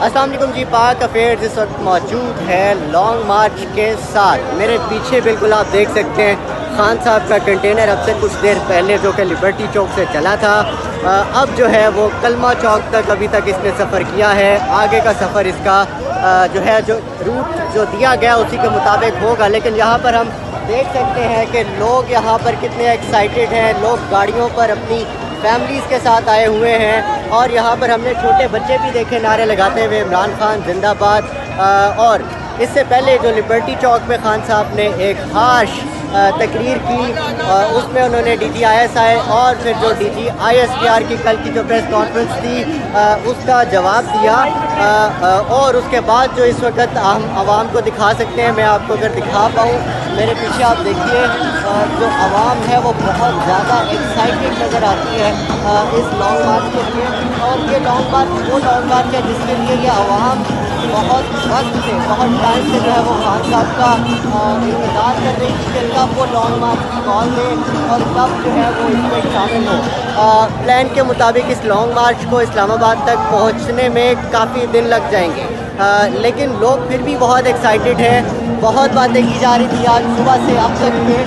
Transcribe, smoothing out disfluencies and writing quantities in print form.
अस्सलाम वालेकुम जी। पाक अफेयर्स इस वक्त मौजूद है लॉन्ग मार्च के साथ। मेरे पीछे बिल्कुल आप देख सकते हैं खान साहब का कंटेनर अब से कुछ देर पहले जो कि लिबर्टी चौक से चला था, अब जो है वो कलमा चौक तक अभी तक इसने सफ़र किया है। आगे का सफ़र इसका जो है जो रूट जो दिया गया उसी के मुताबिक होगा। लेकिन यहाँ पर हम देख सकते हैं कि लोग यहाँ पर कितने एक्साइटेड हैं। लोग गाड़ियों पर अपनी फैमिलीज़ के साथ आए हुए हैं और यहाँ पर हमने छोटे बच्चे भी देखे नारे लगाते हुए इमरान खान जिंदाबाद। और इससे पहले जो लिबर्टी चौक में खान साहब ने एक हाश तकरीर की, उसमें उन्होंने DGISI और फिर जो DGISPR की कल की जो प्रेस कॉन्फ्रेंस थी उसका जवाब दिया। और उसके बाद जो इस वक्त हम आवाम को दिखा सकते हैं, मैं आपको अगर दिखा पाऊँ, मेरे पीछे आप देखिए जो आवाम है वो बहुत ज़्यादा एक्साइटेड नज़र आती है इस लॉन्ग मार्च के लिए। और ये लॉन्ग मार्च वो लॉन्ग मार्च है जिसके लिए ये आवाम बहुत वक्त से बहुत टाइम से जो है वो खान साहब का इंतज़ार कर रही थी कि कब वो लॉन्ग मार्च की कॉल दें और कब जो है वो इसमें शामिल हो। प्लान के मुताबिक इस लॉन्ग मार्च को इस्लामाबाद तक पहुंचने में काफ़ी दिन लग जाएंगे, लेकिन लोग फिर भी बहुत एक्साइटेड हैं। बहुत बातें की जा रही थी आज सुबह से अब तक के